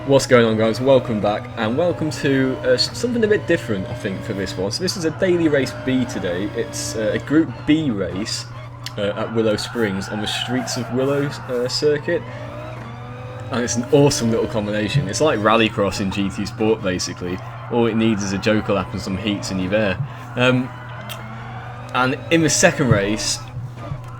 What's going on, guys? Welcome back, and welcome to something a bit different, I think, for this one. So this is a daily race B today. It's a Group B race at Willow Springs on the streets of WillowCircuit, and it's an awesome little combination. It's like RallyCross in GT Sport, basically. All it needs is a joker lap and some heats, and you're there. And in the second race,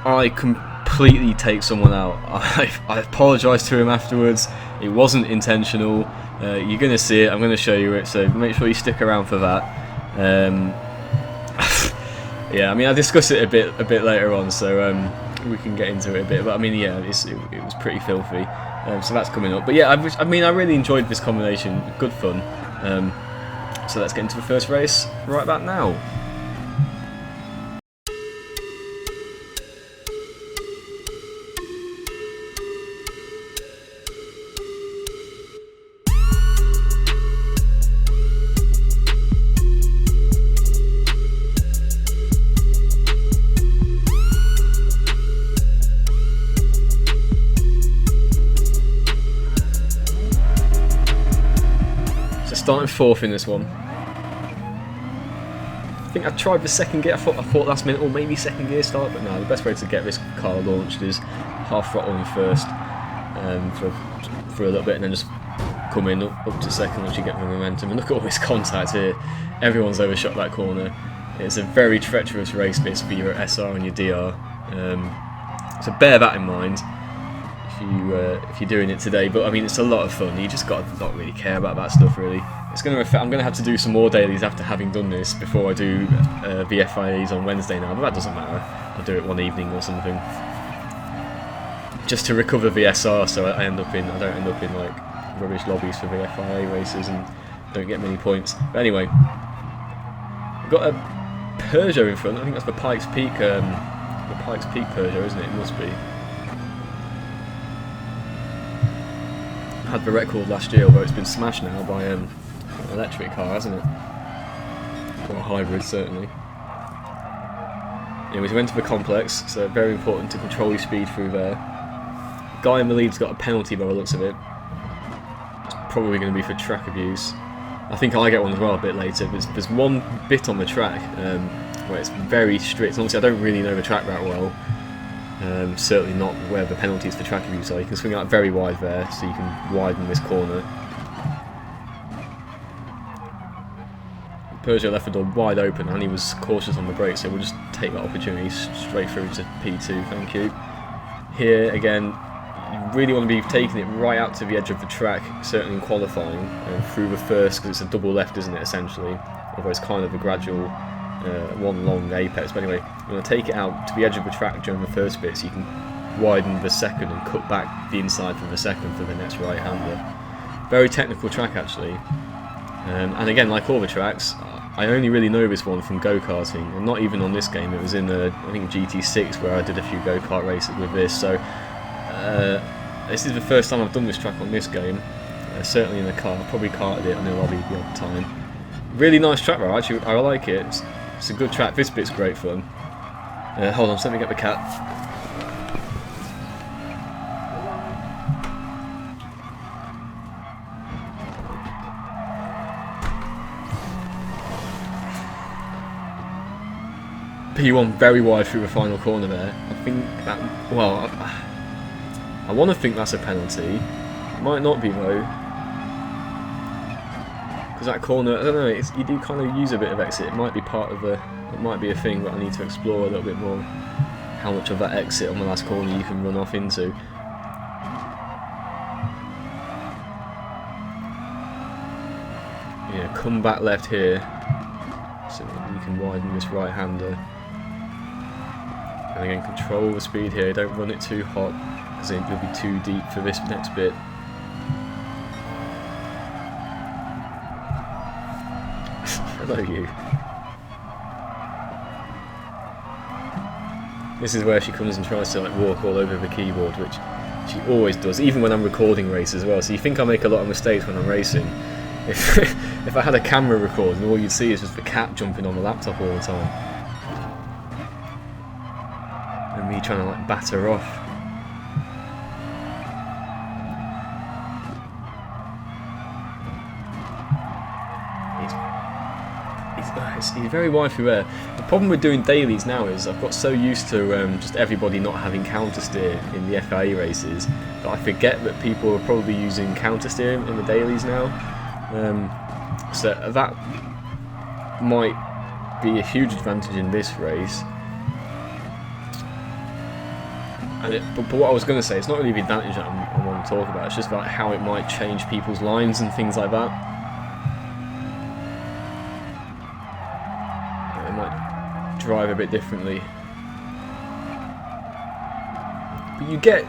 I completely take someone out. I apologised to him afterwards. It wasn't intentional. You're going to see it. I'm going to show you it, so make sure you stick around for that. Yeah, I mean, I'll discuss it a bit later on, so we can get into it a bit. But I mean, yeah, it was pretty filthy. So that's coming up. But yeah, I mean, I really enjoyed this combination. Good fun. So let's get into the first race right about now. Starting fourth in this one. I think I tried the second gear. I thought last minute, or maybe second gear start, but no. The best way to get this car launched is half throttle in first for a little bit, and then just come in up to second once you get the momentum. And look at all this contact here. Everyone's overshot that corner. It's a very treacherous race bit for your SR and your DR. So bear that in mind if you're doing it today. But I mean, it's a lot of fun. You just got to not really care about that stuff, really. It's going to affect. I'm going to have to do some more dailies after having done this before I do the FIAs on Wednesday now, but that doesn't matter. I'll do it one evening or something, just to recover the SR, so I don't end up in like rubbish lobbies for the FIA races and don't get many points. But anyway, we've got a Peugeot in front. I think that's the Pikes Peak Peugeot, isn't it? It must be. Had the record last year, although it's been smashed now by an electric car, hasn't it? Or a hybrid, certainly. Anyways, we went to the complex, so very important to control your speed through there. Guy in the lead's got a penalty by the looks of it. It's probably going to be for track abuse. I think I get one as well a bit later. There's one bit on the track where it's very strict. Honestly, I don't really know the track that well. Certainly not where the penalties for track abuse are. You can swing out very wide there, so you can widen this corner. Peugeot left the door wide open, and he was cautious on the brakes, so we'll just take that opportunity straight through to P2, thank you. Here, again, you really want to be taking it right out to the edge of the track, certainly in qualifying, through the first, because it's a double left, isn't it, essentially? Although it's kind of a gradual one long apex. But anyway, I'm going to take it out to the edge of the track during the first bit, so you can widen the second and cut back the inside from the second for the next right-hander. Very technical track, actually. And again, like all the tracks, I only really know this one from go-karting, and not even on this game. It was in I think GT6 where I did a few go-kart races with this. So this is the first time I've done this track on this game. Certainly in the car. I probably karted it in the lobby the odd time. Really nice track, though. Actually, I like it. It's a good track. This bit's great fun. Hold on, let me get the cat. P1 very wide through the final corner there. I think that, well, I want to think that's a penalty. Might not be though, because that corner, I don't know, you do kind of use a bit of exit. It might be part of it might be a thing that I need to explore a little bit more. How much of that exit on the last corner you can run off into. Yeah, come back left here, so you can widen this right-hander. And again, control the speed here, don't run it too hot, because you'll be too deep for this next bit. Hello, you. This is where she comes and tries to like walk all over the keyboard, which she always does, even when I'm recording races as well. So you think I make a lot of mistakes when I'm racing. If I had a camera recording, all you'd see is just the cat jumping on the laptop all the time. And me trying to like batter her off. he's very wide through air. The problem with doing dailies now is I've got so used to just everybody not having counter steer in the FIA races that I forget that people are probably using counter steer in the dailies now. So that might be a huge advantage in this race. But what I was going to say, it's not really the advantage that I want to talk about, it's just about how it might change people's lines and things like that. It might drive a bit differently. But you get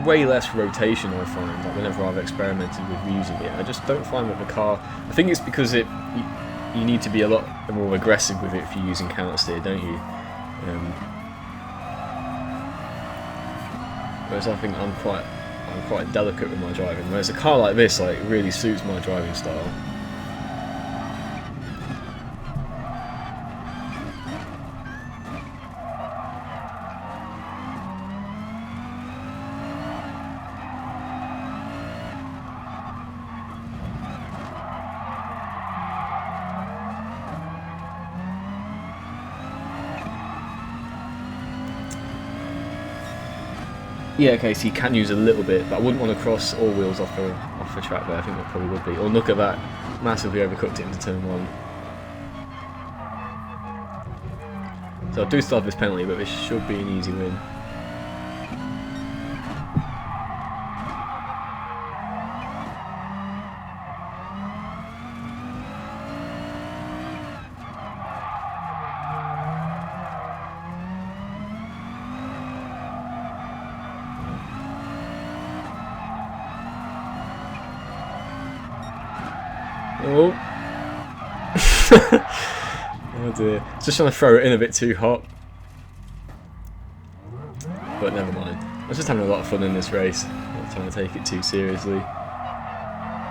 way less rotation, I find, like whenever I've experimented with using it. I just don't find that the car... I think it's because you need to be a lot more aggressive with it if you're using counter steer, don't you? Whereas I think I'm quite delicate with my driving. Whereas a car like this, like, really suits my driving style. Yeah, okay, so you can use a little bit, but I wouldn't want to cross all wheels off the track there. I think that probably would be. Or look at that, massively overcooked it into turn 1. So I do still have this penalty, but this should be an easy win. Oh. Oh dear. Just trying to throw it in a bit too hot. But never mind. I was just having a lot of fun in this race. Not trying to take it too seriously.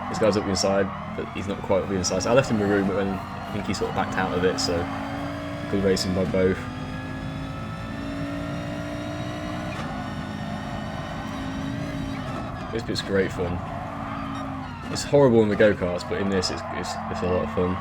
This guy's up the inside, but he's not quite up the inside. So I left him in room, but then I think he sort of backed out of it, so good racing by both. This bit's great fun. It's horrible in the go-karts, but in this it's a lot of fun.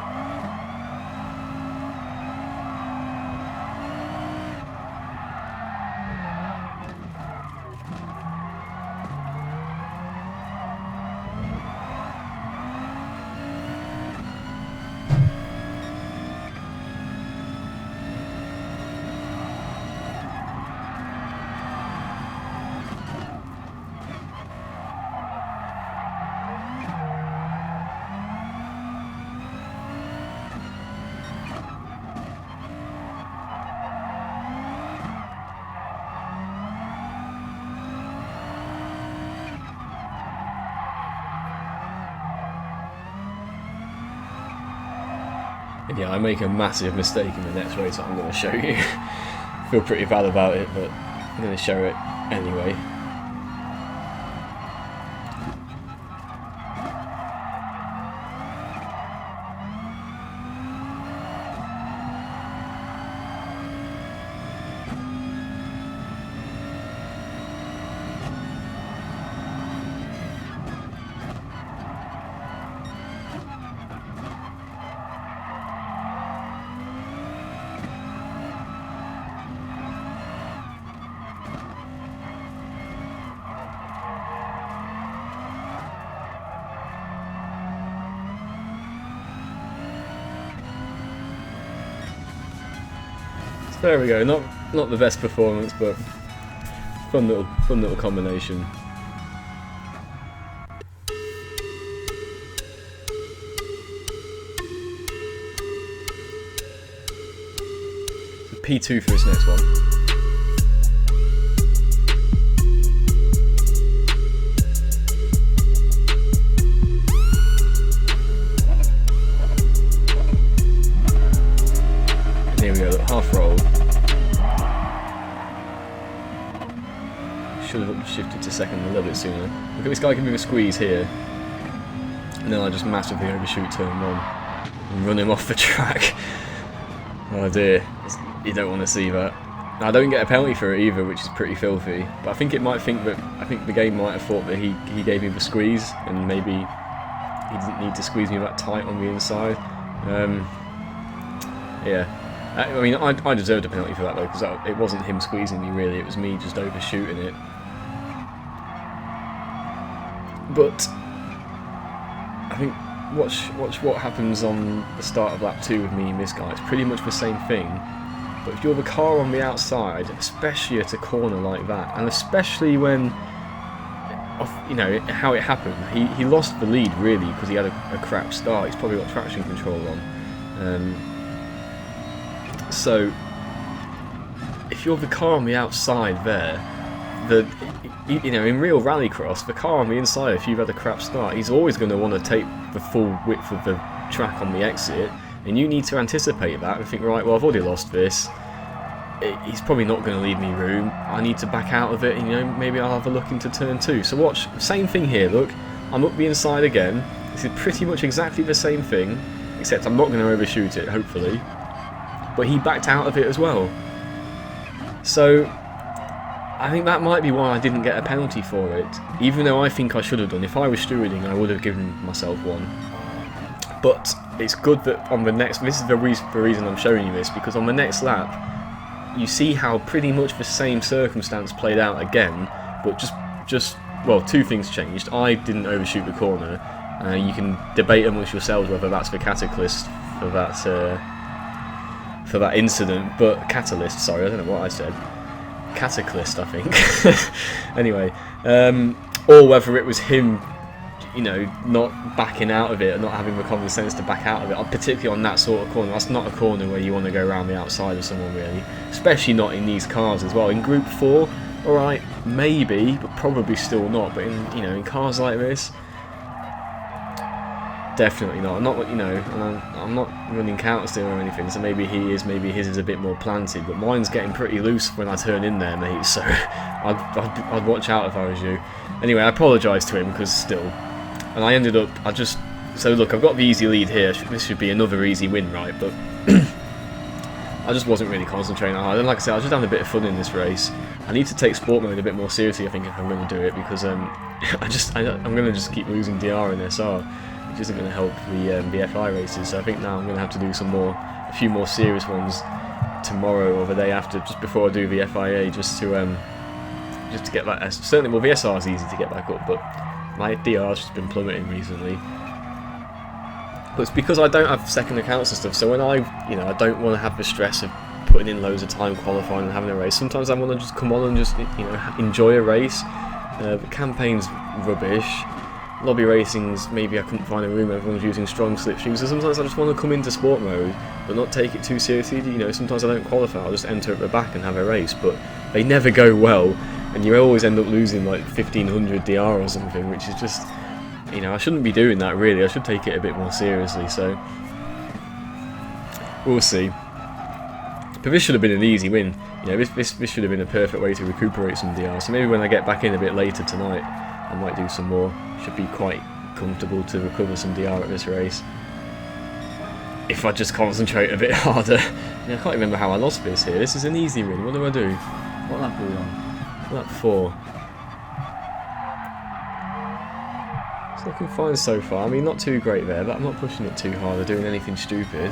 And yeah, I make a massive mistake in the next race that I'm going to show you. I feel pretty bad about it, but I'm going to show it anyway. There we go. Not the best performance, but fun little combination. So P2 for this next one. And here we go. Look, half roll. Should have shifted to second a little bit sooner. Look at this guy giving me a squeeze here. And then I just massively overshoot turn 1 and run him off the track. Oh dear, you don't want to see that. Now, I don't get a penalty for it either, which is pretty filthy. But I think the game might have thought that he gave me the squeeze and maybe he didn't need to squeeze me that tight on the inside. Yeah, I mean, I deserved a penalty for that though, because it wasn't him squeezing me really, it was me just overshooting it. But I think watch what happens on the start of lap 2 with me and this guy. It's pretty much the same thing. But if you have a car on the outside, especially at a corner like that, and especially when, you know, how it happened, he lost the lead really because he had a crap start. He's probably got traction control on. So if you have the car on the outside there, you know, in real rallycross, the car on the inside, if you've had a crap start, he's always going to want to take the full width of the track on the exit, and you need to anticipate that and think, right, well, I've already lost this. He's probably not going to leave me room. I need to back out of it, and, you know, maybe I'll have a look into turn 2. So watch, same thing here, look. I'm up the inside again. This is pretty much exactly the same thing, except I'm not going to overshoot it, hopefully. But he backed out of it as well. So I think that might be why I didn't get a penalty for it, even though I think I should have done. If I was stewarding, I would have given myself one. But it's good that on the next, this is the reason I'm showing you this, because on the next lap, you see how pretty much the same circumstance played out again, but just well, two things changed. I didn't overshoot the corner. You can debate amongst yourselves whether that's the catalyst for that incident, but catalyst, sorry, I don't know what I said. Cataclysm, I think. Anyway, or whether it was him, you know, not backing out of it and not having the common sense to back out of it, particularly on that sort of corner. That's not a corner where you want to go around the outside of someone, really, especially not in these cars as well. In Group 4, alright, maybe, but probably still not. But in, you know, in cars like this, definitely not. I'm not, you know, and I'm not running counter steer or anything, so maybe his is a bit more planted, but mine's getting pretty loose when I turn in there, mate, so I'd watch out if I was you. Anyway, I apologise to him, because still, and I ended up, so look, I've got the easy lead here. This should be another easy win, right, but I just wasn't really concentrating hard, and like I said, I was just having a bit of fun in this race. I need to take sport mode a bit more seriously, I think, if I'm going to do it, because I'm going to just keep losing DR and SR, which isn't going to help the FI races. So I think now I'm going to have to do a few more serious ones tomorrow or the day after, just before I do the FIA, just to get that. Certainly, well, the SR is easy to get back up, but my DR's just been plummeting recently. But it's because I don't have second accounts and stuff. So when I don't want to have the stress of putting in loads of time qualifying and having a race. Sometimes I want to just come on and just, you know, enjoy a race. The campaign's rubbish. Lobby racing's, maybe I couldn't find a room, everyone's using strong slipstreams, so sometimes I just want to come into sport mode but not take it too seriously. You know, sometimes I don't qualify, I'll just enter at the back and have a race, but they never go well, and you always end up losing like 1500 DR or something, which is just, you know, I shouldn't be doing that really. I should take it a bit more seriously, so we'll see. But this should have been an easy win. You know, this should have been a perfect way to recuperate some DR, so maybe when I get back in a bit later tonight I might do some more. Should be quite comfortable to recover some DR at this race if I just concentrate a bit harder. I can't remember how I lost this here. This is an easy win. What do I do? What lap are we on? Lap 4. It's looking fine so far. I mean, not too great there, but I'm not pushing it too hard or doing anything stupid.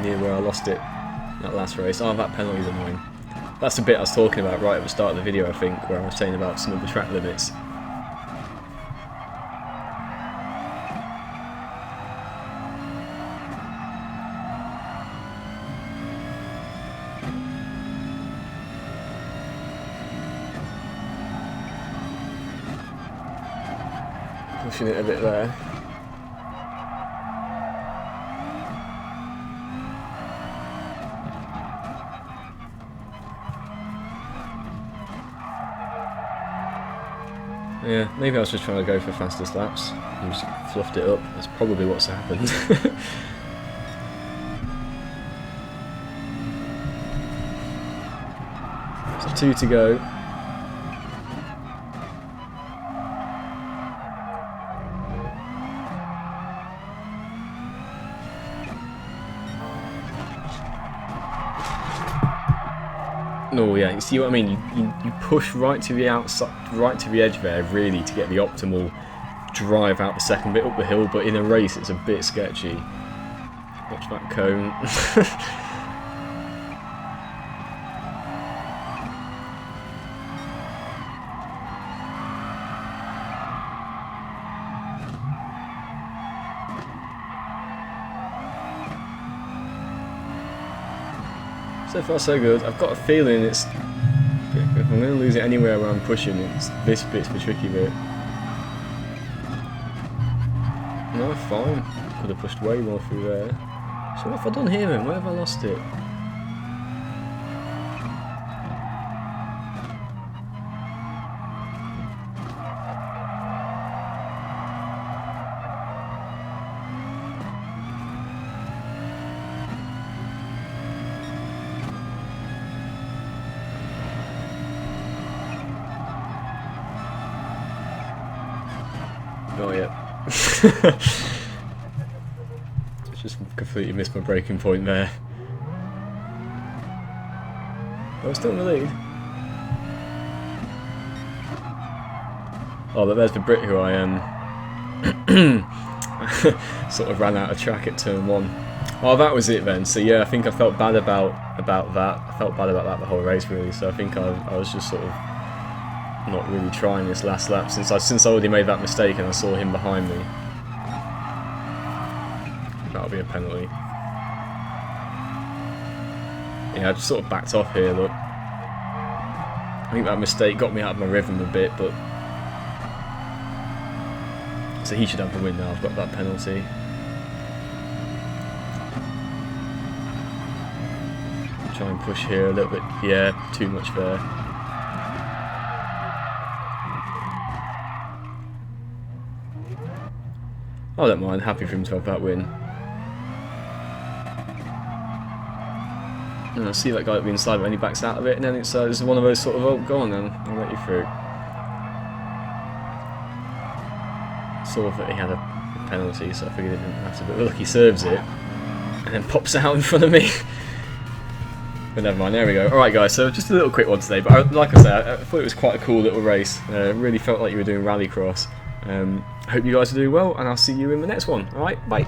Near where I lost it that last race. Oh, that penalty's annoying. That's the bit I was talking about right at the start of the video, I think, where I was saying about some of the track limits. Pushing it a bit there. Yeah, maybe I was just trying to go for fastest laps and just fluffed it up. That's probably what's happened. So 2 to go. No, yeah, you see what I mean? You push right to the outside, right to the edge there, really, to get the optimal drive out the second bit up the hill, but in a race it's a bit sketchy. Watch that cone. So far so good. I've got a feeling it's... if I'm going to lose it anywhere where I'm pushing, this bit's the tricky bit. No, fine. Could have pushed way more through there. So what have I done here then? Where have I lost it? Oh yeah. Just completely missed my breaking point there. I was still in the lead. Oh, but there's the Brit who I sort of ran out of track at turn 1. Oh, that was it then. So yeah, I think I felt bad about that. I felt bad about that the whole race really. So I think I was just sort of not really trying this last lap since I already made that mistake and I saw him behind me. That'll be a penalty. Yeah, I just sort of backed off here, look. I think that mistake got me out of my rhythm a bit, but... so he should have the win now, I've got that penalty. Try and push here a little bit. Yeah, too much there. I don't mind, happy for him to have that win. And I see that guy at the inside when he backs out of it, and then it's one of those sort of, oh, go on then, I'll let you through. Saw that he had a penalty, so I figured it didn't matter, but look, he serves it, and then pops out in front of me. But never mind, there we go. Alright guys, so just a little quick one today, but like I said, I thought it was quite a cool little race. Really felt like you were doing rallycross. I hope you guys are doing well, and I'll see you in the next one. Alright, bye.